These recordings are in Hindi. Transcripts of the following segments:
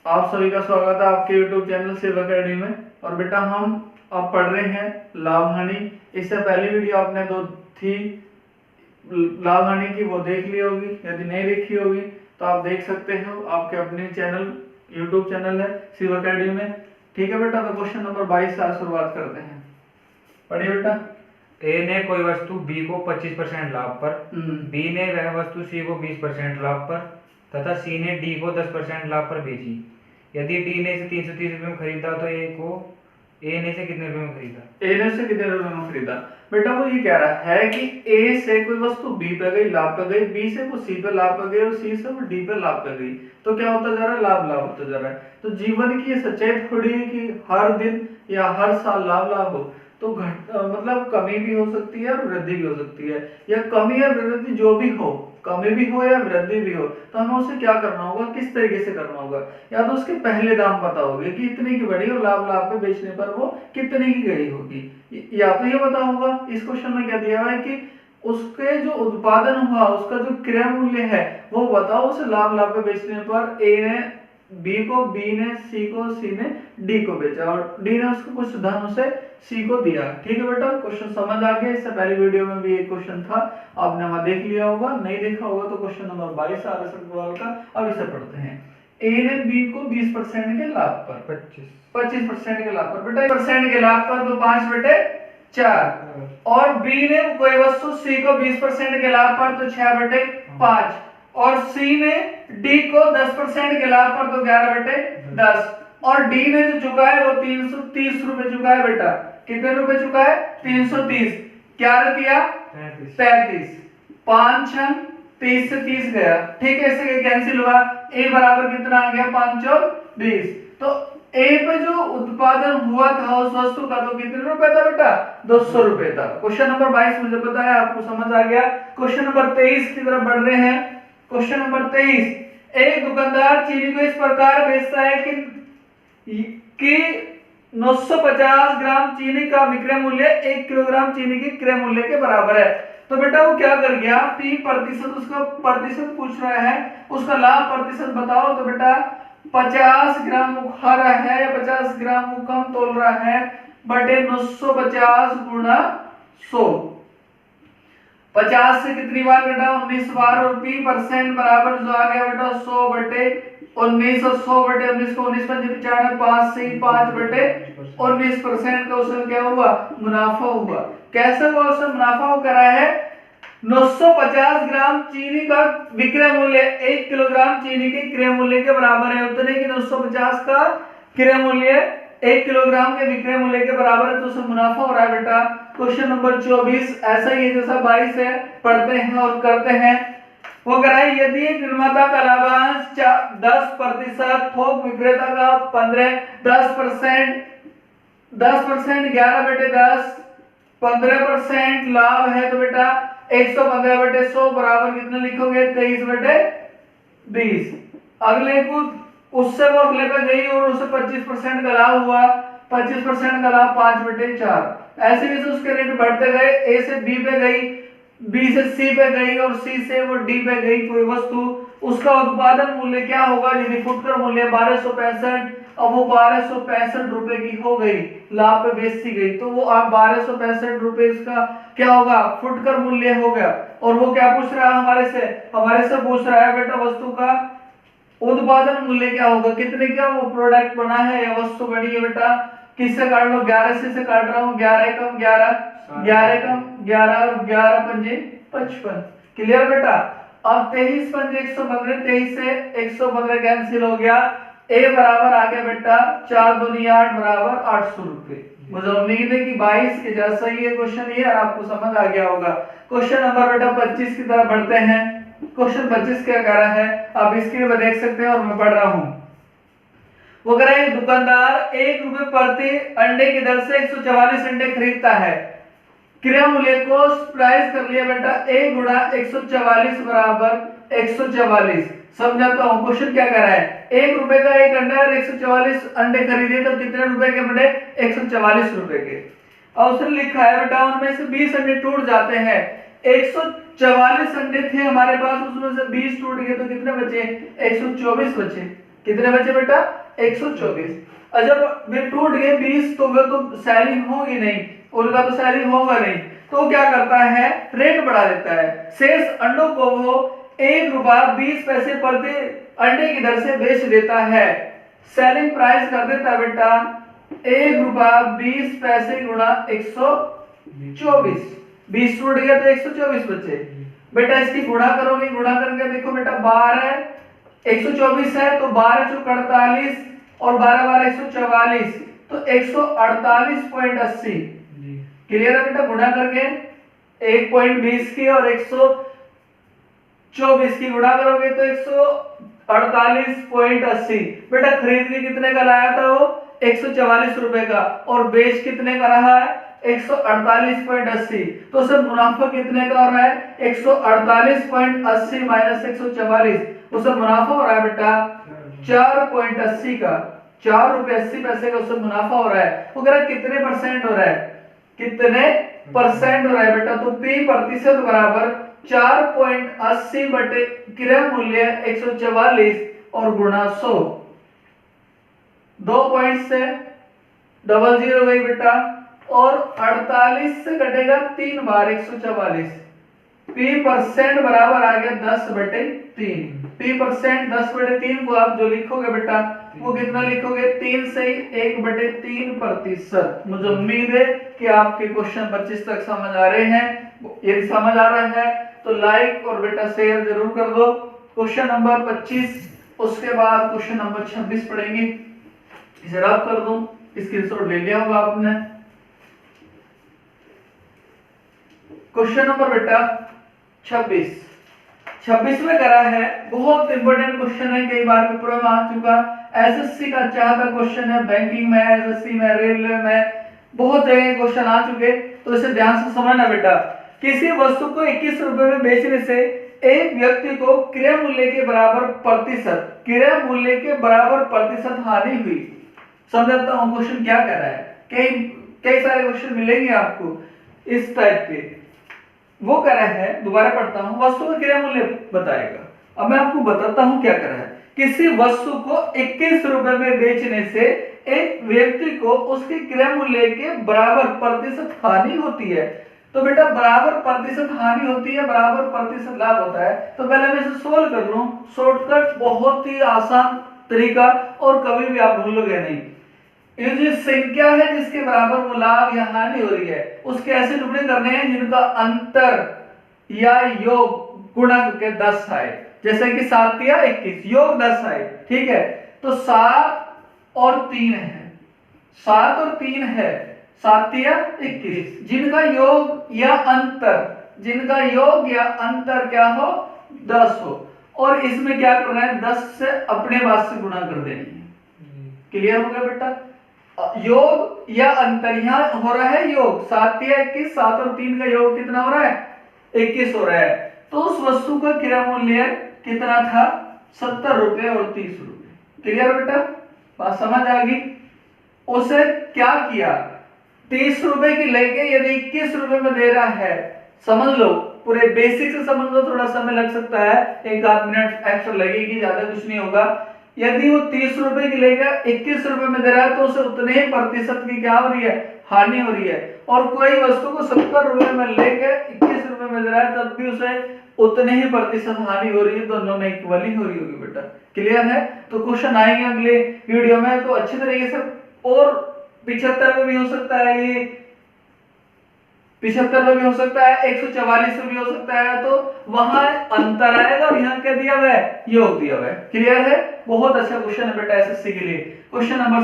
आप सभी का स्वागत है आपके YouTube चैनल शिव अकेडमी में। और बेटा हम अब पढ़ रहे हैं लाभ हानि। इससे पहली वीडियो आपने दो थी लाभ हानि की, वो देख ली होगी। यदि नहीं देखी होगी तो आप देख सकते हो, आपके अपने चैनल YouTube चैनल है शिव अकेडमी में। ठीक है बेटा, तो क्वेश्चन नंबर 22 से शुरुआत करते हैं। पढ़िए बेटा। ए ने कोई वस्तु बी को 25% लाभ पर, बी ने वह वस्तु सी को 20% लाभ पर तथा सी ने डी को 10% लाभ पर बेची। यदि डी ने इसे 330 रुपये में खरीदा तो ए ने इसे कितने रुपए में खरीदा? ए ने इसे कितने रुपए में खरीदा? बेटा वो ये कह रहा है कि ए से कोई वस्तु बी पे गई, लाभ पे गई, बी से वो सी पे लाभ पे गई और सी से वो डी पे लाभ पे गई। तो क्या होता जा रहा है? लाभ लाभ होता जा रहा है। तो जीवन की ये सच्चाई थोड़ी है कि हर दिन या हर साल लाभ लाभ हो, तो मतलब कमी भी हो सकती है और वृद्धि भी हो सकती है, या कमी या वृद्धि जो भी हो, कमी भी हो या वृद्धि भी हो, तो हमें उसे क्या करना होगा, किस तरीके से करना होगा। या तो उसके पहले दाम पता होगा कि इतने की बढ़ी और लाभ लाभ पे बेचने पर वो कितने की गई होगी, या तो ये पता होगा। इस क्वेश्चन में क्या दिया हुआ है कि उसके जो उत्पादन हुआ उसका जो क्रय मूल्य है वो बताओ, उसे लाभ लाभ पे बेचने पर ए ने बी को, बी ने सी को, सी ने डी को बेचा और डी ने उसको कुछ धन उसे सी को दिया। ठीक है बेटा, क्वेश्चन समझ आ गया। इससे पहले वीडियो में भी एक क्वेश्चन था, आपने वहां देख लिया होगा। नहीं देखा होगा तो क्वेश्चन नंबर 22 आर सवाल का। अब इसे पढ़ते हैं। ए ने बी को 20% के लाभ पर, 25% के लाभ पर, बेटा 20% के लाभ पर तो 5 बटे 4, और बी ने कोई वस्तु सी को 20% के लाभ पर तो 6 बटे 5, और सी ने डी को 10% के लाभ पर तो 11 बटे 10, और डी ने जो चुका है वो 330 रुपए चुका है। बेटा कितने रुपए चुका है? 330। क्या दिया? 33। 5 30 से 30 गया। ठीक है, इससे कैंसिल हुआ। ए बराबर कितना आ गया? 5 और 20। तो ए पे जो उत्पादन हुआ था उस वस्तु का तो कितने रुपए था बेटा? 200 रुपए था। क्वेश्चन नंबर 22 मुझे पता है आपको समझ आ गया। क्वेश्चन नंबर 23 की तरफ बढ़ रहे हैं। Question number 23। एक दुकानदार चीनी को इस प्रकार बेचता है कि 950 ग्राम चीनी का विक्रय मूल्य 1 किलोग्राम चीनी के क्रय मूल्य के बराबर है। तो बेटा वो क्या कर गया? 3% उसका प्रतिशत पूछ रहा है, उसका लाभ प्रतिशत बताओ। तो बेटा 50 ग्राम वो खा रहा है या 50 ग्राम वो कम तोल रहा है बटे 950 गुणा 100। 50 से कितनी बार बेटा? 19 बार, और % बराबर जो आ गया बेटा 100 बटे 19, और 100 बटे 19 को 19 पंजे 95, 5 से 5 बटे 19% का उसमें क्या हुआ? मुनाफा हुआ। कैसे हुआ उसमें मुनाफा? हो करा है 950 ग्राम चीनी का विक्रय मूल्य 1 किलोग्राम चीनी के क्रय मूल्य के बराबर है। उतने की 950 का क्रय मूल्य 1 किलोग्राम के विक्रय मूल्य के बराबर है, तो उसमें मुनाफा हो रहा है। बेटा क्वेश्चन नंबर 24 ऐसा ही है जैसा 22 है, पढ़ते हैं और करते हैं। वो कराए, यदि निर्माता का लाभांश 10%, थोक विक्रेता का 15, 10%, 10%, 11 बटे 10, 15% लाभ है, तो बेटा 115 बटे 100 बराबर कितना लिखोगे? 23 बटे 20। अगले को उससे वो अगले पे गई और उसे 25% का लाभ हुआ, 25% का लाभ 5 बटे 4। ऐसे भी उसके रेट बढ़ते गए। ए से बी पे गई, बी से सी पे गई और सी से वो डी पे गई कोई वस्तु, उसका उत्पादन मूल्य क्या होगा? यदि फुटकर मूल्य 1265, अब वो 1265 रुपए की हो गई, लाभ पे बेची गई, तो वो आप 1265 रुपए इसका क्या होगा? फुटकर मूल्य हो गया। और वो क्या पूछ रहा है हमारे से पूछ रहा है बेटा वस्तु का उत्पादन मूल्य क्या होगा, कितने का वो प्रोडक्ट बना है या वस्तु बनी है। बेटा किससे काट लो? 11 से काट रहा हूँ। 11 कम 11, 11 कम 11 और 11 पंजे 55। क्लियर बेटा? अब 23 पंजे 115, 23 से 115 कैंसिल हो गया। ए बराबर आ गया बेटा 4 दूनी 8 बराबर 800 रुपए। मुझे उम्मीद है कि 22 के जैसा ही ये क्वेश्चन ये आपको समझ आ गया होगा। क्वेश्चन नंबर बेटा 25 की तरफ बढ़ते हैं। क्वेश्चन 25 क्या कह रहा है आप इसके में देख सकते हैं और मैं पढ़ रहा हूं। वो कह रहा है दुकानदार 1 रुपए प्रति अंडे की दर से 144 अंडे खरीदता है। क्रय मूल्य को प्राइस कर लिया बेटा 1 गुणा 144 बराबर 144। समझाता हूं क्वेश्चन क्या कह रहा है। 1 रुपए का एक अंडा और 144 अंडे खरीदे तो कितने रुपए के बने? 144 रुपए के। और उसने लिखा है बेटा उनमें से 20 अंडे टूट जाते हैं। 144 अंडे थे हमारे पास, उसमें से 20 टूट गए तो कितने बचे? 124 बचे। कितने बचे बेटा 124। और जब वे टूट गए 20 तो वे तो सेलिंग होगी नहीं, उनका तो सेलिंग होगा नहीं, तो क्या करता है रेट बढ़ा देता है। शेष अंडों को वो 1 रुपया 20 पैसे प्रति अंडे की दर से बेच देता है। सेलिंग प्राइस कर देता है बेटा 1 रुपया 20 पैसे गुणा 124, 20 टूट गया तो 124 बचे बेटा। इसकी गुणा करोगे, गुणा करके देखो बेटा 12 124 है तो 12 चौक 48 और 12 12 144 तो 148.80। क्लियर है बेटा। गुणा करके 1.20 की और 124 की गुणा करोगे तो 148.80। बेटा खरीद के कितने का लाया था वो 144 रुपए का, और बेच कितने का रहा है 148.80। तो सर मुनाफा कितने का हो रहा है 148.80 माइनस 144, तो सर मुनाफा हो रहा है बेटा 4.80 का, 4 रुपए 80 पैसे का उससे मुनाफा हो रहा है। वो कह रहा है कितने परसेंट हो रहा है, कितने परसेंट हो रहा है बेटा, तो P प्रतिशत बराबर 4.80 बटे क्रय मूल्य 144 और गुणा 100। 2 पॉइंट से 00 गई बेटा, और 48 से कटेगा 3 बार 144। P परसेंट बराबर आ गया 10 बटे 3। P परसेंट 10 बटे 3 को आप जो लिखोगे बेटा वो कितना लिखोगे 3 से 1 बटे 3 प्रतिशत। मुझे उम्मीद है कि आपके क्वेश्चन 25 तक समझ आ रहे हैं। यदि समझ आ रहा है तो लाइक और बेटा शेयर जरूर कर दो। क्वेश्चन नंबर 25, उसके बाद क्वेश्चन नंबर 26 पढ़ेंगे। इसे रब कर दूं, स्क्रीनशॉट ले लिया होगा आपने। क्वेश्चन नंबर बेटा 26 में करा है, बहुत इंपॉर्टेंट क्वेश्चन है, कई बार पेपर में आ चुका। एसएससी का चाहता क्वेश्चन है, बैंकिंग में, एसएससी में, रेलवे में, बहुत जगह क्वेश्चन आ चुके, तो इसे ध्यान से समझना बेटा। किसी वस्तु को 21 रुपए में बेचने से एक व्यक्ति को क्रय मूल्य के बराबर प्रतिशत हानि हुई। समझाता हूं क्वेश्चन क्या कह रहा है। कई सारे क्वेश्चन मिलेंगे आपको इस टाइप के। वो कह रहा है, दोबारा पढ़ता हूं, वस्तु का क्रय मूल्य बताएगा। अब मैं आपको बताता हूं क्या कर रहा है। किसी वस्तु को 21 रुपए में बेचने से एक व्यक्ति को उसके क्रय मूल्य के बराबर प्रतिशत हानि होती है। तो बेटा बराबर प्रतिशत हानि होती है, बराबर प्रतिशत लाभ होता है। तो पहले मैं इसे सोल्व कर लूं, शॉर्टकट, बहुत ही आसान तरीका, और कभी भी आप भूलोगे नहीं। ये जो संख्या है जिसके बराबर वो लाभ या हानि हो रही है, उसके ऐसे टुकड़े करने हैं जिनका अंतर या योग गुणक के 10 आए। जैसे कि 7 या 21, योग 10 आए, ठीक है। तो 7 और 3 है, 7 और 3 है, 7 या 21, जिनका योग या अंतर क्या हो 10 हो। और इसमें क्या करना है 10 से अपने बात से गुणा कर देनी है। क्लियर हो गया बेटा। योग या अंतर, यहां हो रहा है योग 7 या 21, 7 और 3 का योग कितना हो रहा है 21 हो रहा है। तो उस वस्तु का क्रय मूल्य कितना था 70 रुपए और 30 रुपए। क्लियर बेटा, बात समझ आ गई। उसे क्या किया 30 रुपए की लेके यदि 21 रुपए में दे रहा है, समझ लो पूरे बेसिक से समझ लो, थोड़ा समय लग सकता है, 1-8 मिनट एक्स्ट्रा लगेगी, ज्यादा कुछ नहीं होगा। यदि वो 30 रुपए की लेगा 21 रुपए में दे रहा है तो उसे उतने ही प्रतिशत की क्या हो रही है हानि हो रही है। और कोई वस्तु को 70 रुपए में लेके 21 रुपए में दे रहा है तब भी उसे उतने ही प्रतिशत हानि हो रही है, दोनों में इक्वली हो रही होगी बेटा। क्लियर है। तो क्वेश्चन आएंगे अगले वीडियो में, तो अच्छी तरीके से, और 75 में भी हो सकता है, ये 75 में भी हो सकता है, 144 में भी हो सकता है, तो वहां अंतर आएगा और यहाँ क्या दिया हुआ है योग दिया हुआ है। क्लियर है। बहुत अच्छा क्वेश्चन है बेटा एसएससी के लिए। क्वेश्चन नंबर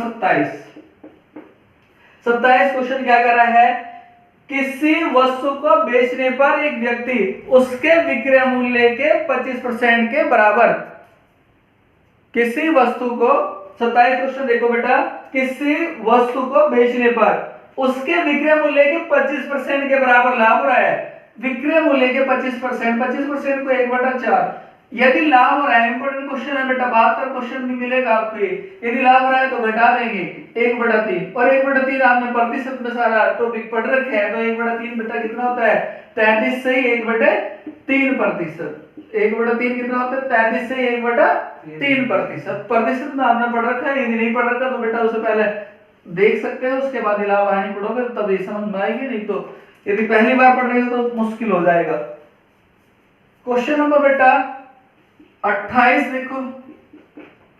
27 क्वेश्चन क्या कर रहा है, किसी वस्तु को बेचने पर एक व्यक्ति उसके विक्रय मूल्य के 25% के बराबर, किसी वस्तु को 27 क्वेश्चन देखो बेटा, किसी वस्तु को बेचने पर उसके विक्रय मूल्य के 25% के बराबर लाभ हो रहा है। विक्रय मूल्य के 25% को 1/4, यदि लाभ हो रहा है, इंपोर्टेंट क्वेश्चन है बेटा, 72 क्वेश्चन भी मिलेगा आपको ये। यदि लाभ हो रहा है तो घटा देंगे 1/3, और 1/3 आपने प्रतिशत में सारा टॉपिक पढ़ रखे हैं, तो 1/3 बेटा कितना होता है 33 से 1/3%। 1/3 कितना होता है 33 से 1/3%। प्रतिशत में आपने पढ़ रखा है, यदि नहीं पढ़ रखा तो बेटा उससे पहले देख सकते हो, उसके बाद लाभ हानि पढ़ोगे तो तब ये समझ में आएगी, नहीं तो यदि पहली बार पढ़ रहे हो तो मुश्किल हो जाएगा। क्वेश्चन नंबर बेटा 28 देखो,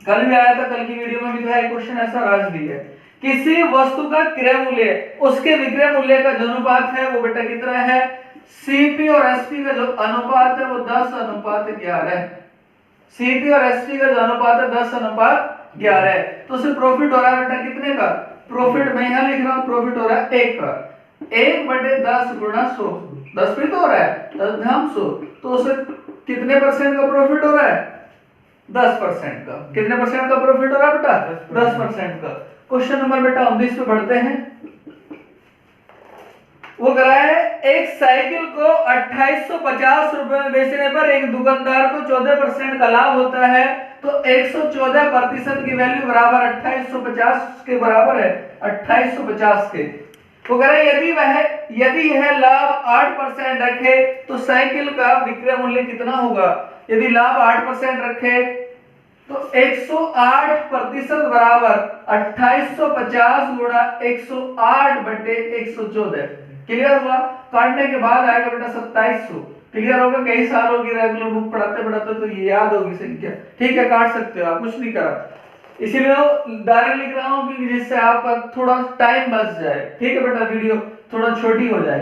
कल भी आया था, कल की वीडियो में भी था क्वेश्चन ऐसा, आज भी है। किसी वस्तु का क्रय मूल्य उसके विक्रय मूल्य का जो अनुपात है वो बेटा कितना है, सीपी और एसपी का जो अनुपात है वो 10:11 है। सीपी और एसपी का जो अनुपात है 10:11 है। तो उससे प्रॉफिट हो रहा है बेटा कितने का, प्रॉफिट मैं यहां लिख रहा हूं, प्रॉफिट हो रहा है 1 का। 1/10 गुणा 100, 10 भी तो हो रहा है, 10/100, तो उसे कितने परसेंट का प्रॉफिट हो रहा है, 10% का। कितने परसेंट का प्रॉफिट हो रहा है बेटा, 10% का। क्वेश्चन नंबर बेटा 19 पे बढ़ते हैं। वो कह रहा है एक साइकिल को 2850 रुपए में बेचने पर एक दुकानदार को 14% का लाभ होता है, तो 114% की वैल्यू बराबर 2850 के बराबर है, 2850 के। वो कह रहा है यदि यह लाभ 8% रखे तो साइकिल का विक्रय मूल्य कितना होगा। यदि लाभ 8% रखे तो 108% बराबर 2850 गुणा 108/114। क्लियर हुआ। काटने के बाद आएगा बेटा 2700। क्लियर होगा। कई सालों की रेगुलर बुक पढ़ाते पढ़ाते तो ये याद होगी संख्या। ठीक है, काट सकते हो आप, कुछ नहीं करा, इसीलिए डायरेक्ट लिख रहा हूं कि जिससे आपका थोड़ा टाइम बच जाए। ठीक है बेटा, वीडियो थोड़ा छोटी हो जाए।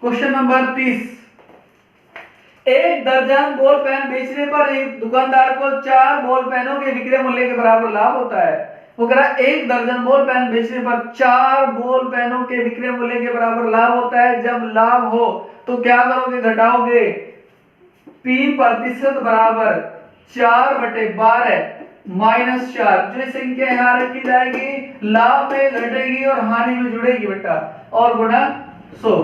क्वेश्चन नंबर 30, एक दर्जन बॉल पेन बेचने पर एक दुकानदार को 4 बॉल पेनों के विक्रय मूल्य के बराबर लाभ होता है। वो कह रहा है एक दर्जन बॉल पेन बेचने पर 4 बॉल पेनों के विक्रय मूल्य के बराबर लाभ होता है। जब लाभ हो तो क्या करोगे, घटाओगे। P% बराबर 4/12 -4, जो संख्या यहाँ रखी जाएगी लाभ में घटेगी और हानि में जुड़ेगी बेटा, और गुणा 100।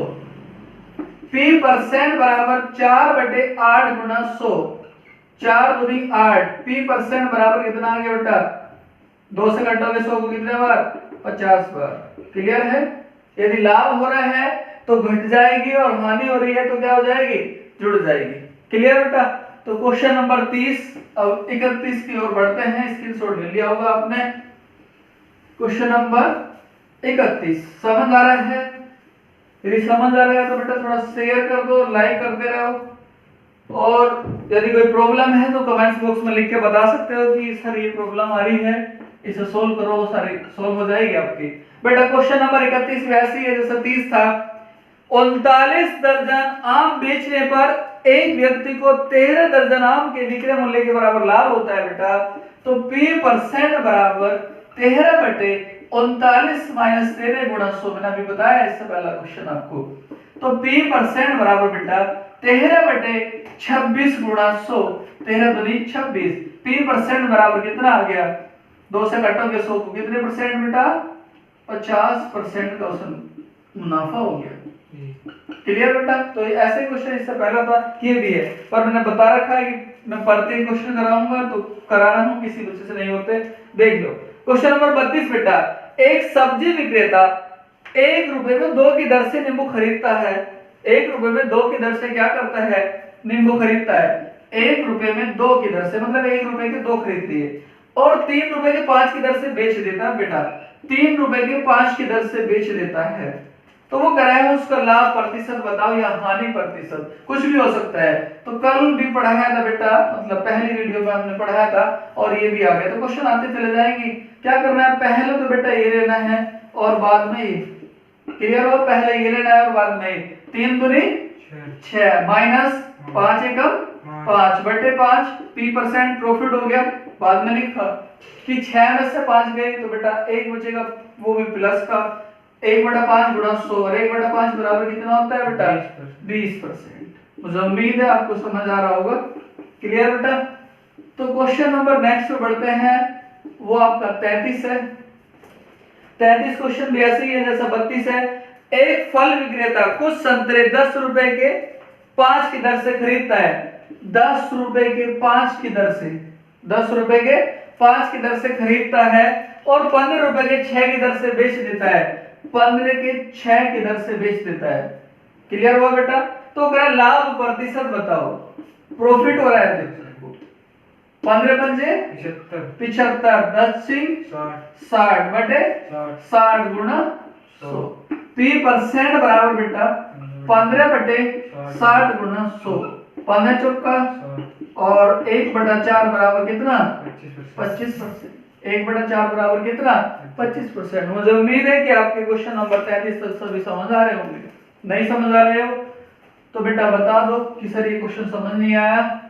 P% बराबर 4/8 गुणा 100, 4 दूनी 8। P% बराबर कितना आ गया बेटा, 2 से घटाओगे 100 को कितने बार, 50 बार। क्लियर है। यदि लाभ हो रहा है तो घट जाएगी और हानि हो रही है तो क्या हो जाएगी, जुड़ जाएगी। क्लियर बेटा। तो क्वेश्चन नंबर 30 अब 31 की ओर बढ़ते हैं। स्क्रीनशॉट ले लिया होगा आपने। क्वेश्चन नंबर 31 समझ आ रहा है। यदि समझ आ रहा है तो बेटा थोड़ा शेयर कर दो, लाइक करते रहो, और यदि कोई प्रॉब्लम है तो कमेंट्स बॉक्स में लिख के बता सकते हो कि सर ये प्रॉब्लम आ रही है, इसे सोल्व करो, वो सारी सोल्व हो जाएगी आपकी। बेटा क्वेश्चन नंबर 31 वैसी है जैसे 30 था। 39 दर्जन आम बेचने पर एक व्यक्ति को 13 दर्जन आम के विक्रय मूल्य के बराबर लाभ होता है बेटा। तो P% बराबर 13/39 - 13 गुणा 100। मैंने अभी बताया इससे पहला क्वेश्चन आपको। तो P% बराबर बेटा 13/26 गुणा 100, 13 दूनी 26। P% बराबर कितना आ गया, 2 से काटोगे 100 को कितने परसेंट बेटा, 50% का उसमें मुनाफा हो गया। क्लियर बेटा। तो ऐसे क्वेश्चन इससे पहले था, ये भी है, पर मैंने बता रखा है कि मैं प्रत्येक क्वेश्चन कराऊंगा तो करा रहा हूं, किसी बच्चे से नहीं होते, देख लो। क्वेश्चन नंबर 32 बेटा, एक सब्जी विक्रेता 1 रुपए में 2 की दर से नींबू खरीदता है। 1 रुपए में 2 की दर से क्या करता है, नींबू खरीदता है। 1 रुपए में 2 की दर से मतलब 1 रुपए के 2 खरीद लिए, और 3 रुपए के 5 की दर से बेच देता है बेटा। 3 रुपए के 5 की दर से बेच देता है। तो वो कह रहा है उसका लाभ प्रतिशत बताओ या हानि प्रतिशत, कुछ भी हो सकता है। तो कल भी पढ़ाया था बेटा, मतलब पहली वीडियो में हमने पढ़ाया था, और ये भी आ गया। तो क्वेश्चन आते चले जाएंगे। क्या करना है, पहले तो बेटा ये लेना है और बाद में ये। क्लियर हो, पहले ये लेना है और बाद में ये। 3 दूनी 6 माइनस 5 एकम 5/5। P% प्रॉफिट हो गया, बाद में लिखा कि 6 में से 5 गए तो बेटा 1 बचेगा, वो भी प्लस का। 1/5 गुणा 100 और 1/5 बराबर कितना होता है बेटा, 20%। मुझे उम्मीद है आपको समझ आ रहा होगा। क्लियर बेटा। तो क्वेश्चन नंबर नेक्स्ट पे बढ़ते हैं, वो आपका 33 है। 33 क्वेश्चन भी ऐसे ही है जैसा 32 है। एक फल विक्रेता कुछ संतरे 10 रुपए के 5 की दर से खरीदता है। 10 रुपए के 5 की दर से, 10 रुपए के 5 की दर से खरीदता है और 15 रुपए के 6 की दर से बेच देता है, 15 के 6 की दर से बेच देता है। क्लियर हुआ बेटा? तो कह लाभ प्रतिशत बताओ, प्रॉफिट हो रहा है देखो, 15 पंजे 75, 10 सिंह 60 बटे 60 गुना 100, P% बराबर बेटा 15 बटे 60 गुना 100, 15 चौका और 1/4 बराबर कितना? 25%। 1/4 बराबर कितना? 25%। मुझे उम्मीद है कि आपके क्वेश्चन नंबर 33 तक सभी समझ आ रहे होंगे। नहीं समझ आ रहे हो तो बेटा बता दो कि सर ये क्वेश्चन समझ नहीं आया,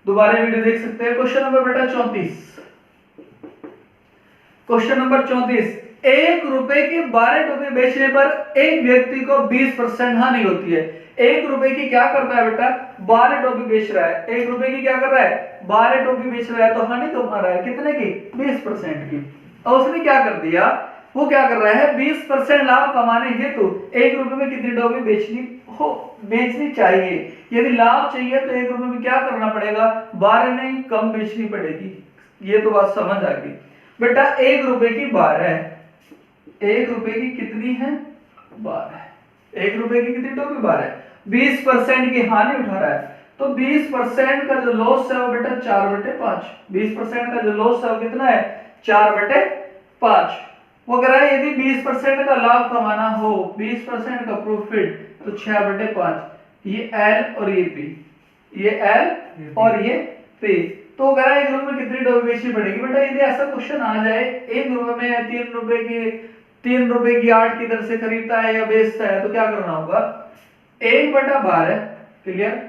दोबारा वीडियो देख सकते हैं। क्वेश्चन नंबर बेटा 34, क्वेश्चन नंबर 34, 1 रुपए के 12 टोपी बेचने पर एक व्यक्ति को 20% हानि होती है। 1 रुपए की क्या करता है बेटा? 12 टोपी बेच रहा है। 1 रुपए की क्या कर रहा है? 12 टोपी बेच रहा है, तो हानि कमा रहा है कितने की? 20% की। और उसने क्या कर दिया? वो क्या कर रहा है? 20% लाभ कमाने हेतु 1 रुपए में कितनी टोपी बेचनी चाहिए। यदि लाभ चाहिए तो 1 रुपए में क्या करना पड़ेगा? 12 नहीं, कम बेचनी पड़ेगी। ये तो बात समझ आ गई बेटा। 1 रुपए की 12 है, 1 रुपए की कितनी है? 12 है। 1 रुपए की कितनी टोपी? 12 है। 20% की हानि उठा रहा है, तो 20% का जो लॉस है वो बेटा 4/5। 20% का जो लॉस है वो कितना है? 4/5। वो कह रहा है यदि 20% का लाभ कमाना हो, 20% का प्रॉफिट, तो 6/5। ये L और ये P, ये L और ये P। तो कह रहा है 1 रुपए में कितनी टोपी बेचनी पड़ेगी बेटा? यदि ऐसा क्वेश्चन आ जाए 1 रुपए में 3 रुपए की 8 की दर से खरीदता है या बेचता है, तो क्या करना होगा? 1/12, क्लियर,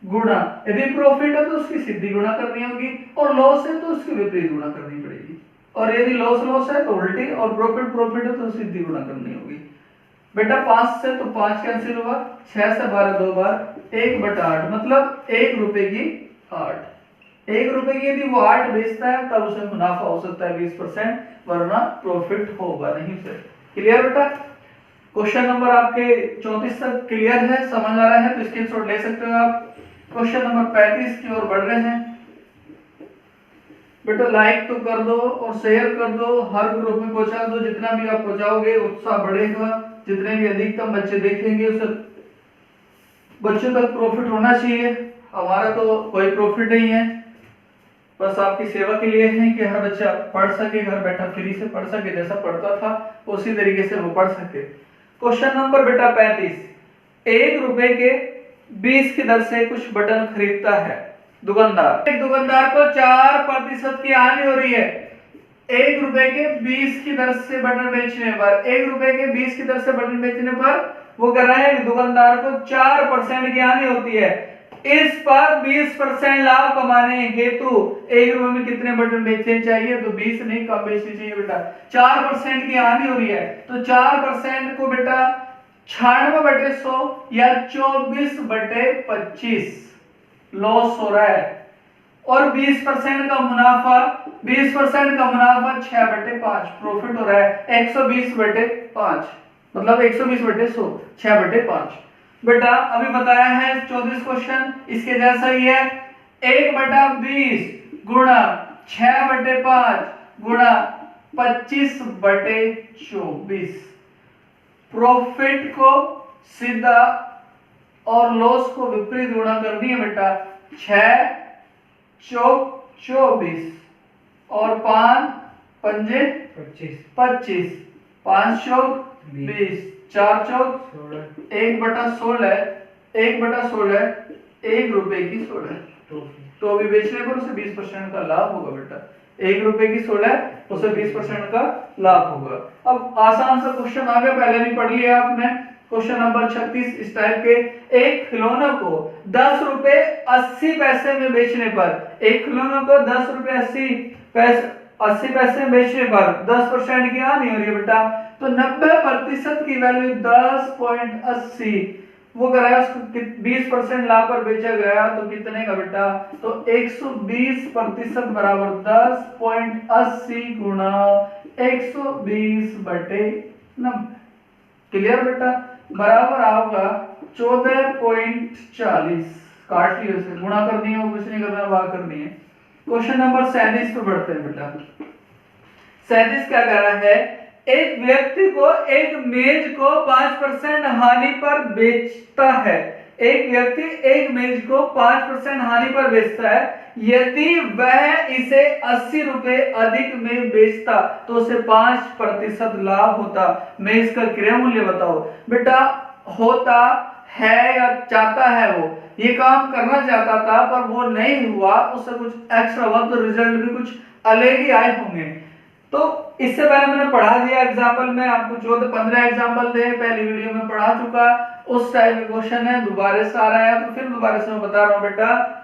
गुणा, यदि प्रॉफिट है तो उसकी सीधी गुणा करनी होगी और लॉस है तो उसकी विपरीत गुणा करनी पड़ेगी, और यदि लॉस है तो उल्टी, और प्रॉफिट है तो सीधी गुणा करनी होगी। बेटा 5 से तो 5 कैंसिल हुआ, 6 से 12 2 बार, 1/8, मतलब 1 रुपए की 8। 1 रुपए की यदि वो 8 बेचता है तब उसे मुनाफा हो सकता है 20%, वरना प्रॉफिट होगा नहीं सर। क्लियर बेटा? क्वेश्चन नंबर आपके 34 तक क्लियर है, समझ आ रहा है तो स्क्रीनशॉट ले सकते हो आप। क्वेश्चन नंबर 35 की ओर बढ़ रहे हैं बेटा। लाइक तो कर दो और शेयर कर दो, हर ग्रुप में पहुंचा दो। जितना भी आप पहुंचाओगे उत्साह बढ़ेगा, जितने भी अधिकतम बच्चे देखेंगे उस बच्चों तक प्रॉफिट होना चाहिए। हमारा तो कोई प्रॉफिट नहीं है, बस आपकी सेवा के लिए है कि हर बच्चा पढ़ सके, घर बैठा फ्री से पढ़ सके, जैसा पढ़ता था उसी तरीके से वो पढ़ सके। क्वेश्चन नंबर बेटा 35, 1 रुपए के 20 की दर से कुछ बटन खरीदता है दुकानदार। एक दुकानदार को 4% की हानि हो रही है। 1 रुपए के 20 की दर से बटन बेचने पर, 1 रुपए के 20 की दर से बटन बेचने पर वो कर रहा है कि दुकानदार को 4% की हानि होती है। इस पर 20% लाभ कमाने हेतु 1 रुपए में कितने बटन बेचने चाहिए? तो 20 नहीं, कम बेचनी चाहिए बेटा। 4% की हानि हो रही है, तो 4% को बेटा 96/100 या 24/25 लॉस हो रहा है, और 20% का मुनाफा, 20% का मुनाफा 6/5 प्रॉफिट हो रहा है। 120/5 मतलब 120/100, 6/5 बेटा। अभी बताया है 34 क्वेश्चन इसके जैसा ही है। 1/20 गुणा 6/5 गुणा 25/24। प्रॉफिट को सीधा और लॉस को विपरीत गुणा करनी है बेटा। 6 चौक 24 और 5 पंजे 25, 5 चौक 20, 4 चौक 1/16, 1/16 1 रुपए की 16 तो अभी बेचने पर उसे 20% का लाभ होगा बेटा। 1 रुपए की 16 उसे 20% का लाभ होगा। अब आसान सा क्वेश्चन आ गया, पहले भी पढ़ लिया आपने। क्वेश्चन नंबर 36 इस टाइप के, एक खिलौना को 10 रुपए 80 पैसे में बेचने पर, एक खिलौना को 10 रुपए 80 पैसे में बेचने पर 10% की हानि हो रही है बेटा। तो 90% की वैल्यू 10.80, वो कह रहा है उसको 20% लाभ पर बेचा गया तो कितने का बेटा? तो 120% बराबर 10.80 गुणा 120/90। क्लियर बेटा? बराबर आओगा 14.40 काट लियो इसे, गुणा करनी है, कुछ नहीं करना, भाग करनी है। क्वेश्चन नंबर 37 पे बढ़ते हैं बेटा। 37 क्या कह रहा है, एक व्यक्ति को एक मेज को 5% हानि पर बेचता है। एक व्यक्ति एक मेज को 5% हानि पर बेचता है, यदि वह इसे 80 रुपए अधिक में बेचता तो उसे 5% लाभ होता। मेज का क्रय मूल्य बताओ। बेटा होता है या चाहता है, वो ये काम करना चाहता था पर वो नहीं हुआ, उससे कुछ एक्स्ट्रा हुआ तो रिजल्ट भी कुछ अलग ही आए होंगे। तो इससे पहले मैंने पढ़ा दिया एग्जाम्पल में, आपको 14-15 एग्जाम्पल दे, पहली वीडियो में पढ़ा चुका, उस टाइप का क्वेश्चन है, दोबारा से आ रहा है तो फिर दोबारा से मैं बता रहा हूं बेटा।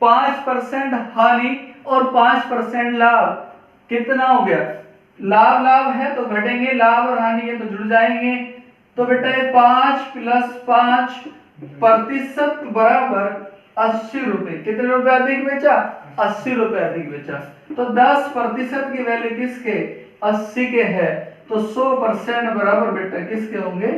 5% हानि और 5% लाभ कितना हो गया, लाभ लाभ है तो घटेंगे, लाभ और हानि है तो जुड़ जाएंगे। तो बेटा ये 5 + 5% बराबर 80 रुपए। कितने रुपए अधिक बेचा, 80 रुपए अधिक बेचा। तो 10% की वैल्यू किसके, 80 के है, तो 100% बराबर बेटा किसके होंगे,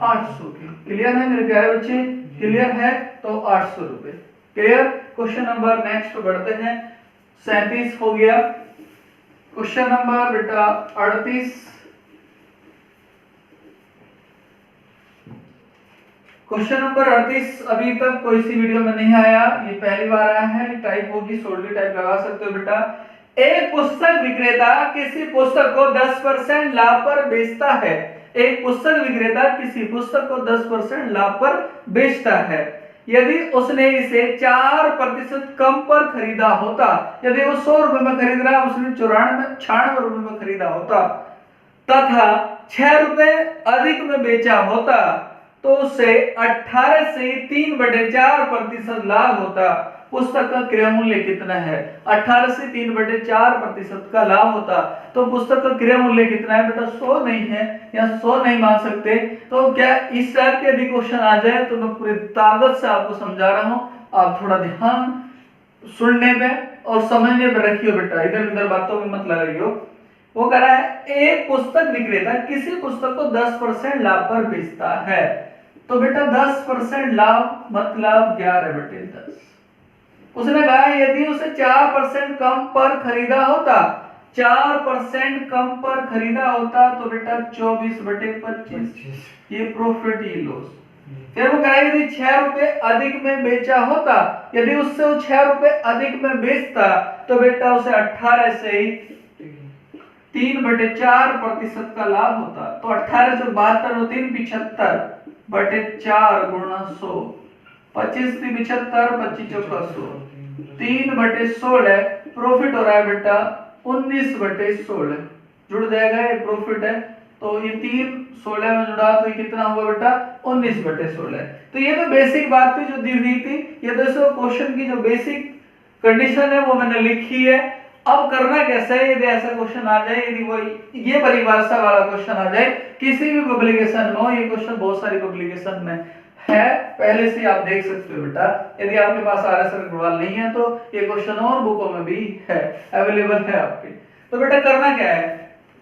800 के। क्लियर है मेरे प्यारे बच्चे, क्लियर है, तो 800 रुपए। क्लियर। क्वेश्चन नंबर नेक्स्ट बढ़ते हैं। 37 हो गया। क्वेश्चन नंबर बेटा 38। क्वेश्चन नंबर 38 अभी तक कोई सी वीडियो में नहीं आया, ये पहली बार आया है। टाइप होगी, सोल्डरी टाइप लगा सकते हो बेटा। एक पुस्तक विक्रेता किसी पुस्तक को 10% लाभ पर बेचता है। एक पुस्तक विक्रेता किसी पुस्तक को 10% लाभ पर बेचता है, यदि उसने इसे 4% कम पर खरीदा होता। यदि वो 100 रुपए में खरीद रहा है, उसने 96 रुपए में खरीदा होता तथा 6 रुपए अधिक में बेचा होता, तो उसे 18 से 3/4% लाभ होता। पुस्तक का क्रय मूल्य कितना है, 18 से 3/4% का लाभ होता। तो पुस्तक का क्रय मूल्य कितना है बेटा, 100 नहीं है, या 100 नहीं मान सकते। तो क्या इस टाइप के यदि क्वेश्चन आ जाए तो मैं पूरी ताकत से आपको समझा रहा हूं, आप थोड़ा ध्यान सुनने में और समझने में रखियो बेटा, इधर उधर बातों में मत लगाइयो। वो कह रहा है एक पुस्तक विक्रेता किसी पुस्तक को 10% लाभ पर बेचता है। तो बेटा 10% लाभ मतलब 11/10। उसने कहा यदि उसे 4% कम पर खरीदा होता, 4% कम पर खरीदा होता तो बेटा 24/25, ये प्रॉफिट ये लॉस। फिर वो कह रहा है यदि 6 रुपए अधिक में बेचा होता, यदि उससे वो 6 रुपए अधिक में बेचता तो बेटा उसे 18 से 3/4% का लाभ होता। तो 18 से 72 और 3 75/4 गुणा 100, 25 3 75, 25 चौका 100, 3/16 प्रॉफिट हो रहा है बेटा 19/16, जुड़ जाएगा, ये प्रॉफिट है। तो ये 3 16 में जुड़ा तो ये कितना हुआ बेटा 19/16। तो ये तो बेसिक बात थी जो दी हुई थी, ये दोस्तों क्वेश्चन की जो बेसिक कंडीशन है वो मैंने लिखी है। अब करना कैसे है, यदि ऐसा क्वेश्चन आ जाए, यदि वो ये परिभाषा वाला क्वेश्चन आ जाए किसी भी पब्लिकेशन में हो, ये क्वेश्चन बहुत सारी पब्लिकेशन में है, पहले से आप देख सकते हो बेटा। यदि आपके पास RS अग्रवाल नहीं है तो ये क्वेश्चन और बुकों में भी है, अवेलेबल है आपके। तो बेटा करना क्या है,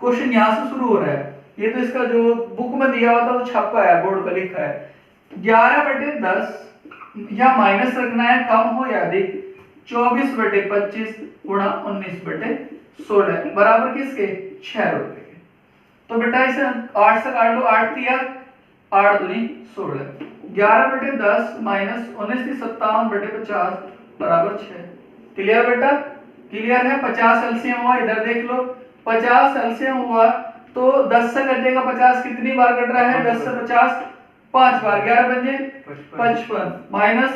क्वेश्चन यहाँ से शुरू हो रहा है। ये तो इसका जो बुक में दिया हुआ था वो छपा है, बोर्ड पर लिखा है 11/10 या माइनस रखना है, कम हो या अधिक, 24/25 गुणा 19/16 बराबर किसके 6 रुपए के। तो बेटा इसे 8 से काट लो, 8 दिया 8 दूनी 16, 11/10 माइनस 19 57/50 बराबर 6। क्लियर बेटा, क्लियर है। 50 एलसीएम हुआ, इधर देख लो 50 एलसीएम हुआ तो 10 से कटेगा 50, कितनी बार कट रहा है 10 से 50 5 बार, 11 बजे 55 माइनस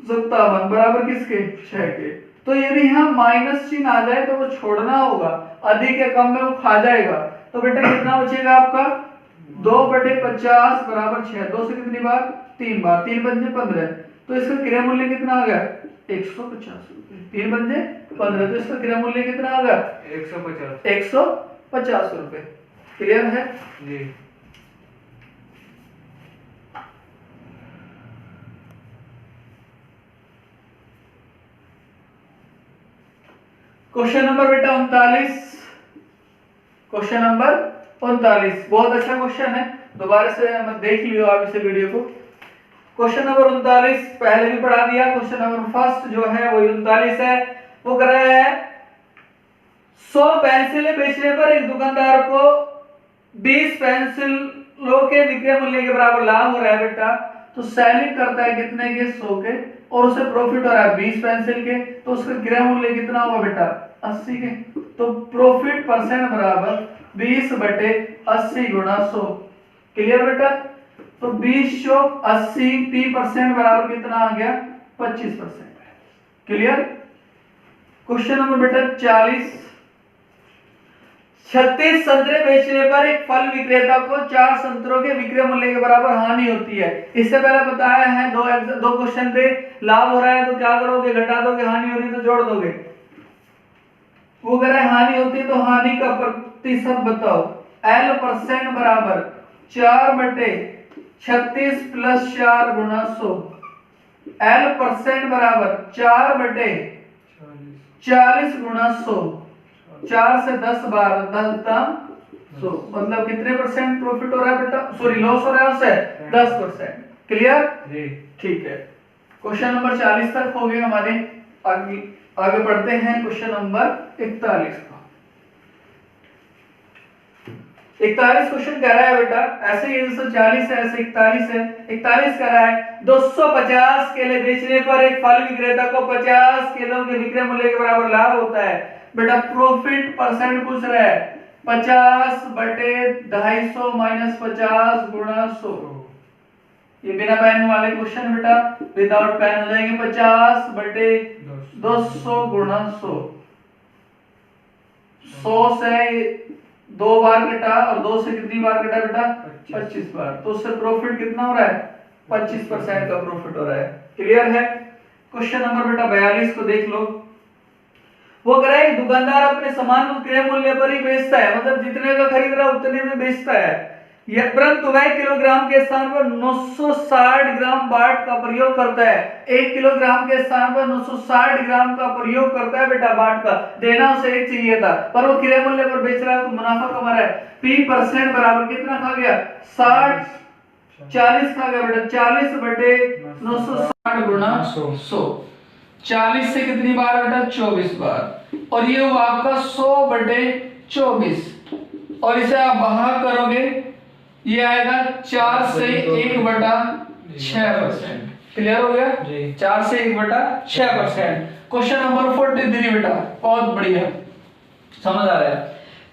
57 बराबर किसके 6 के। तो यदि यहाँ माइनस चिन्ह आ जाए तो वो छोड़ना होगा, अधिक या कम में वो खा जाएगा। तो बेटा कितना बचेगा आपका 2/50 बराबर 6, 2 से कितनी बार 3 बार, 3 पंजे 15, तो इसका क्रय मूल्य कितना आ गया 150 रुपए, 3 पंजे 15, तो इसका क्रय मूल्य कितना आ गया 150 रुपए। क्लियर है जी। क्वेश्चन नंबर बेटा 39। क्वेश्चन नंबर 39 बहुत अच्छा क्वेश्चन है, दोबारा से मत देख लियो आप इसे वीडियो को। क्वेश्चन नंबर 39 पहले भी पढ़ा दिया। क्वेश्चन नंबर फर्स्ट जो है वो 39 है। वो कर रहा है 100 पेंसिलें बेचने पर एक दुकानदार को 20 पेंसिलों के विक्रय मूल्य के बराबर लाभ हो रहा है बेटा। तो सेलिंग करता है कितने के? 100 के, और उसे प्रॉफिट हो रहा है 20 पेंसिल के, तो उसका क्रय मूल्य कितना होगा बेटा? 80 के। तो प्रॉफिट परसेंट बराबर 20/80 गुणा 100। क्लियर बेटा? तो 20 चौक 80 P% बराबर कितना आ गया? 25%। क्लियर? क्वेश्चन नंबर बेटा 40। 36 संतरे बेचने पर एक फल विक्रेता को 4 संतरों के विक्रय मूल्य के बराबर हानि होती है। इससे पहले बताया है दो क्वेश्चन पे लाभ हो रहा है तो क्या करोगे? घटा दोगे। हानि हो रही तो जोड़ दोगे। वो कह रहा है हानि होती है तो हानि का प्रतिशत बताओ। L% बराबर 4/36 + 4 गुणा 100। L% बराबर 4/40 गुणा 100। 4 से 10 बार 10 मतलब कितने परसेंट प्रॉफिट हो रहा है बेटा? सॉरी लॉस हो रहा है उसे? 10%। क्लियर? ठीक है। क्वेश्चन नंबर 40 तक हो गए हमारे। आगे बढ़ते हैं क्वेश्चन नंबर 41 का। 41 क्वेश्चन कह रहा है बेटा ऐसे ही 140 है, ऐसे 41 है। 41 कह रहा है 250 केले बेचने पर एक फल विक्रेता को 50 केलों के विक्रय मूल्य के बराबर लाभ होता है। बेटा प्रॉफिट परसेंट पूछ रहा है। 50/250 - 50 गुणा 100। ये बिना पेन वाले क्वेश्चन बेटा, विदाउट पेन हो जाएंगे। 50/200 गुणा 100। 100 से 2 बार कटा और 2 से कितनी बार कटा बेटा? 25 बार। तो उससे प्रॉफिट कितना हो रहा है? 25% का प्रॉफिट हो रहा है। क्लियर है? क्वेश्चन नंबर बेटा 42 को देख लो। वो कह रहा है दुकानदार अपने सामान को क्रय मूल्य पर ही बेचता है, मतलब जितने का खरीद रहा है उतने में बेचता है। यह परंतु वह किलोग्राम के स्थान पर 960 ग्राम बाट का प्रयोग करता है। 1 किलोग्राम के स्थान पर 960 ग्राम का प्रयोग करता है बेटा बाट का। देना उसे 1 चाहिए था, पर वो क्रय मूल्य पर बेच रहा है तो मुनाफा कमा रहा है। P% बराबर कितना खा गया? 60 40 खा गया बेटा। 40/960 गुणा 100। 40 से कितनी बार बेटा? 24 बार। और ये हुआ आपका 100/24। और इसे आप बाहर करोगे ये आएगा 4 से 1/6%। क्लियर हो गया? 4 से 1/6%। क्वेश्चन नंबर 43 बेटा बहुत बढ़िया, समझ आ रहा है।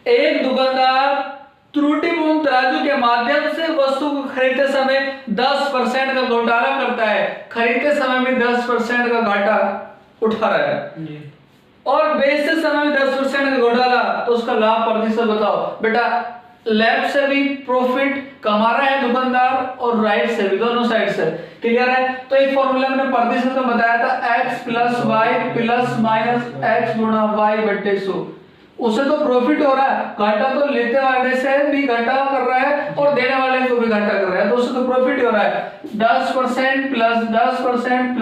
एक दुकानदार त्रुटिपूर्ण तराजू के माध्यम से वस्तु को खरीदते समय 10% का घोटाला करता है। खरीदते समय में 10% का घाटा उठा रहा है और बेचते समय में 10% का घोटाला, तो उसका लाभ प्रतिशत बताओ बेटा। लेफ्ट से भी प्रॉफिट कमा रहा है दुकानदार और राइट से भी, दोनों साइड से। क्लियर है? तो एक फॉर्मूला मैंने प्रतिशत में बताया था x + y ± x गुणा y/100। उसे तो प्रॉफिट हो रहा है, घाटा तो लेते वाले से भी घाटा कर रहा है और देने वाले को भी घाटा कर रहा है, तो उसे तो प्रॉफिट हो रहा है। 10% + 10% +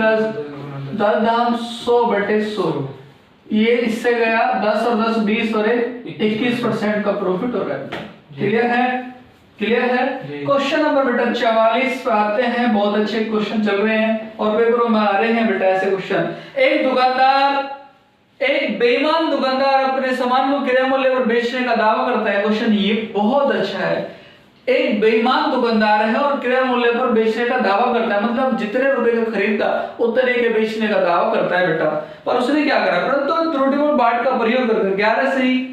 10/100/100। ये इससे गया 10 और 10 20 और 21% का प्रॉफिट हो रहा है। क्लियर है? क्लियर है? क्वेश्चन नंबर बेटा 44 पे आते हैं। बहुत अच्छे क्वेश्चन चल रहे हैं और पेपरों में आ रहे हैं बेटा ऐसे क्वेश्चन। एक बेईमान दुकानदार अपने सामान को क्रय मूल्य पर बेचने का दावा करता है। क्वेश्चन ये बहुत अच्छा है। एक बेईमान दुकानदार है और क्रय मूल्य पर बेचने का दावा करता है, मतलब जितने रुपए का खरीदता उतने के बेचने का दावा करता है बेटा। पर उसने क्या करा? परंतु त्रुटिपूर्ण बाट का प्रयोग करके 11 से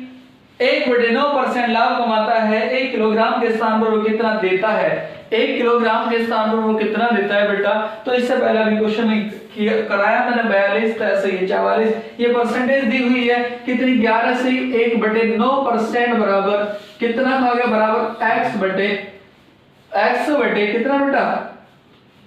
1/9% लाभ कमाता है। 1 किलोग्राम के स्थान पर वो कितना देता है? 1 किलोग्राम के स्थान पर वो कितना देता है बेटा? तो इससे पहले अभी क्वेश्चन कराया मैंने 42 था, ऐसे ये 44। ये परसेंटेज दी हुई है कितनी? 11 से 1/9% बराबर कितना खा गया? बराबर x बटे कितना बेटा?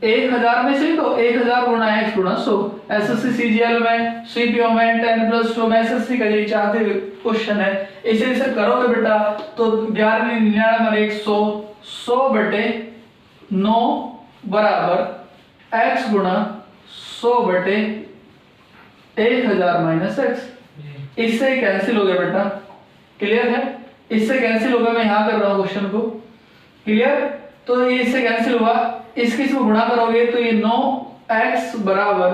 1000 में से तो 1000 गुणा x गुणा 100। एसएससी सीजीएल में, सीपीओ में, 10+2 में एसएससी का यही चाहते क्वेश्चन है। इसे करोगे बेटा तो 11 99 100 100/9 बराबर x गुणा 100/1000 - x। इससे कैंसिल हो गया बेटा। क्लियर है? इससे कैंसिल होगा। मैं यहां कर रहा हूं क्वेश्चन को। क्लियर? तो ये इससे कैंसिल हुआ। इसकी इसमें गुणा करोगे तो ये 9x बराबर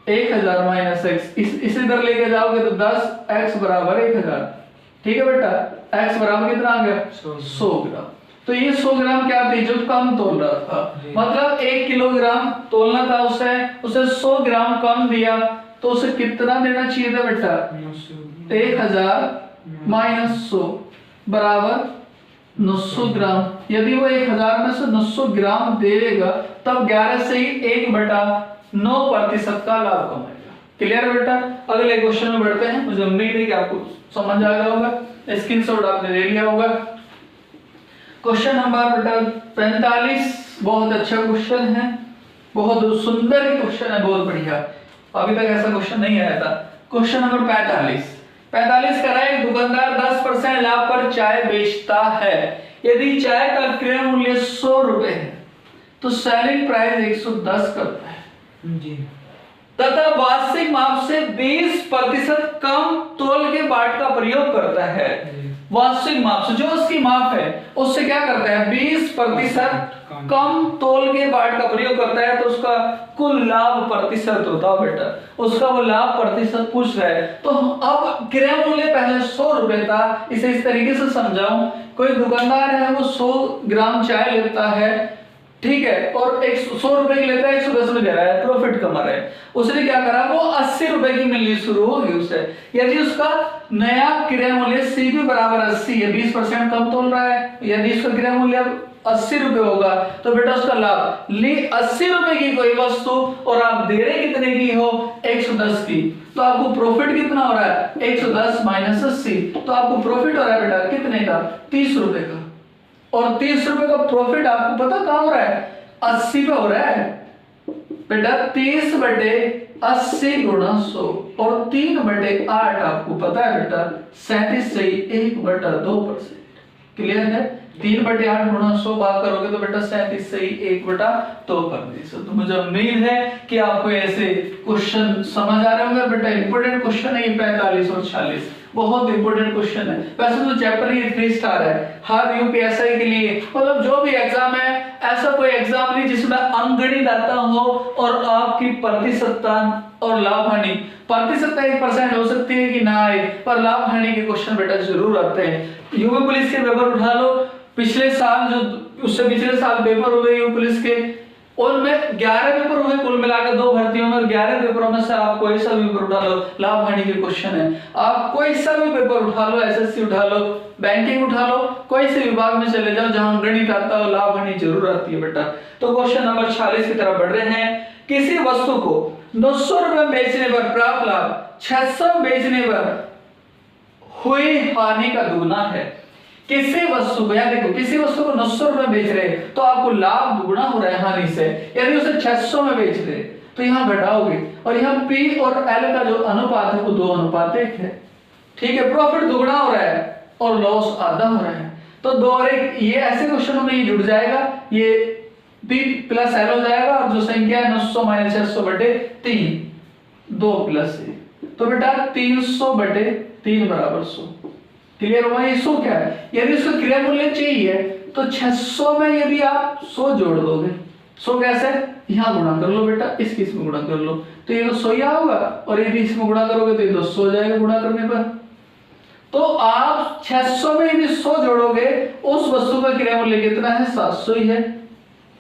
1000 माइनस x, इस इधर लेके जाओगे तो 10x बराबर 1000। ठीक है बेटा, x बराबर कितना आ गया 100 ग्राम। तो ये 100 ग्राम क्या थी जो कम तोल रहा था, मतलब 1 किलोग्राम तोलना था उसे 100 ग्राम कम दिया, तो उसे कितना देना चाहिए था बेटा 1000 माइनस 100 बराबर 900 ग्राम। यदि वो 1000 में से 900 ग्राम देगा तब 11 से ही 1/9% का लाभ कमाएगा। क्लियर है बेटा। अगले क्वेश्चन में बढ़ते हैं। मुझे उम्मीद है कि आपको समझ आ गया होगा, स्क्रीनशॉट आपने ले लिया होगा। क्वेश्चन नंबर बेटा 45 बहुत अच्छा क्वेश्चन है, बहुत सुंदर क्वेश्चन है, बहुत बढ़िया। अभी तक ऐसा क्वेश्चन नहीं आया था। क्वेश्चन नंबर 45 कह रहा है दुकानदार 10% लाभ पर चाय बेचता है। यदि चाय का क्रय मूल्य 100 रुपए है तो सेलिंग प्राइस 110 करता है जी, तथा वार्षिक माप से 20% कम तोल के बाट का प्रयोग करता है। वार्षिक माप से जो उसकी माप है उससे क्या करता है 20% कम तोल के बाट का प्रयोग करता है, तो उसका कुल लाभ प्रतिशत होता है बेटा, उसका वो लाभ प्रतिशत पूछ रहा है। तो अब क्रय मूल्य पहले 100 रुपए था, इसे इस तरीके से समझाऊं, कोई दुकानदार है वो 100 ग्राम चाय लेता है, ठीक है, और 100 रुपए की लेता है, 110 में दे रहा है, प्रॉफिट कमा रहा है। उसने क्या करा, वो 80 रुपए की मिलनी शुरू होगी उसे। यदि उसका नया क्रय मूल्य CP बराबर 80 है, 20% कम तोल रहा है, यदि उसका क्रय मूल्य 80 रुपए होगा तो बेटा उसका लाभ ली 80 रुपए की कोई वस्तु और आप दे रहे कितने की हो 110 की, तो आपको प्रॉफिट कितना हो रहा है 110 माइनस 80, तो आपको प्रॉफिट हो रहा है बेटा कितने का 30 रुपए का। और 30 रुपए का प्रॉफिट आपको पता कहां हो रहा है 80 पे हो रहा है बेटा, 30/80 गुणा 100 और 3/8 आपको पता है बेटा 37 से 1/2%। क्लियर है। 3/8 गुणा 100 भाग करोगे तो बेटा 37 से 1/2%। तो मुझे उम्मीद है कि आपको ऐसे क्वेश्चन समझ आ रहे होंगे बेटा। इंपॉर्टेंट क्वेश्चन है ये 45 और 46, बहुत इंपॉर्टेंट क्वेश्चन है। वैसे तो चैप्टर ये 3 स्टार है हर यूपीएससी के लिए, मतलब जो भी एग्जाम है ऐसा कोई एग्जाम नहीं जिसमें अंकगणित आता हो और आपकी प्रतिशतता और लाभ हानि, प्रतिशतता 1% हो सकती है कि ना आए, पर लाभ हानि के क्वेश्चन बेटा जरूर आते हैं। यूपी पुलिस के पेपर उठा लो, पिछले साल जो उससे पिछले साल पेपर हुए यूपी पुलिस के, उनमें 11 पेपर हुए कुल मिलाकर 2 भर्तियों में, और 11 पेपरों में से आप कोई सा भी पेपर उठा लो लाभ हानि के क्वेश्चन है। आप कोई सा भी पेपर उठा लो, एसएससी उठा लो, बैंकिंग उठा लो, कोई से विभाग में चले जाओ जहां गणित आता हो लाभ हानि जरूर आती है बेटा। तो क्वेश्चन नंबर 46 की तरफ बढ़ रहे हैं। किसी वस्तु को 900 रुपए बेचने पर प्राप्त लाभ 600 बेचने पर हुई हानि का दुगुना है। किसी वस्तु को, याद देखो, किसी वस्तु को 900 रुपए बेच रहे तो आपको लाभ दुगुना हो रहा है हानि से। यदि उसे 600 में बेच रहे तो यहाँ घटाओगे, और यहाँ P और L का जो अनुपात है वो 2:1 है। ठीक है, प्रॉफिट दुगुना हो रहा है और लॉस आधा हो रहा है। तो 2 और 1 ये ऐसे क्वेश्चनों में ये जुड़ जाएगा, ये P प्लस L हो जाएगा, और जो संख्या है 900 माइनस 600/3 2 प्लस 1, तो बेटा 300/3 बराबर 100। क्लियर हुआ। ये 100 क्या है, यदि उसका क्रय मूल्य चाहिए तो 600 में यदि आप 100 जोड़ दोगे, 100 कैसे, यहाँ गुणा कर लो बेटा, इसकी इसमें गुणा कर लो, तो ये तो 100 ही होगा, और यदि इसमें गुणा करोगे तो ये 200 हो जाएगा गुणा करने पर। तो आप 600 में यदि 100 जोड़ोगे, उस वस्तु का क्रय मूल्य कितना है 700 ही है।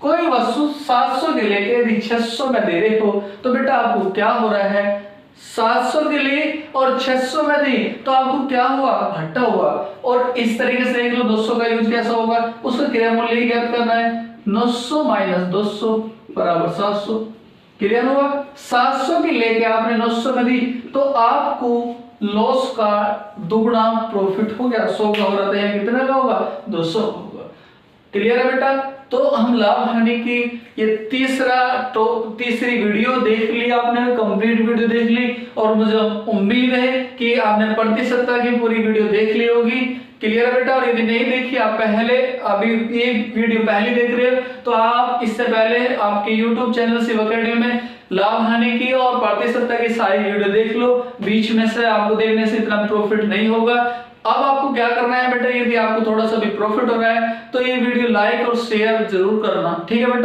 कोई वस्तु 700 के लेके यदि 600 में दे रहे हो तो बेटा आपको क्या हो रहा है 700 के लिए और 600 में दी तो आपको क्या हुआ घाटा हुआ। और इस तरीके से देख लो 200 का यूज कैसा होगा, उसका क्रय मूल्य ज्ञात करना है, 900 माइनस 200 बराबर 700। क्लियर हुआ। 700 की लेके आपने 900 में दी तो आपको लॉस का दुगुना प्रॉफिट हो गया। 100 का हो रहा था, कितना का होगा 200 होगा। क्लियर है बेटा। तो हम लाभ हानि की ये तीसरी वीडियो देख ली आपने, कंप्लीट वीडियो देख ली, और मुझे उम्मीद है कि आपने प्रतिशतता की पूरी वीडियो देख ली होगी। क्लियर है बेटा। और यदि नहीं देखी, आप पहले अभी ये वीडियो पहले देख रहे हो तो आप इससे पहले आपके YouTube चैनल शिव अकेडमी में लाभ हानि की और प्रतिशतता की सारी वीडियो देख लो। बीच में से आपको देखने से इतना प्रॉफिट नहीं होगा। अब आपको क्या करना है बेटा, यदि आपको थोड़ा सा भी प्रॉफिट हो रहा है तो ये वीडियो लाइक और शेयर जरूर करना, ठीक है बेटा।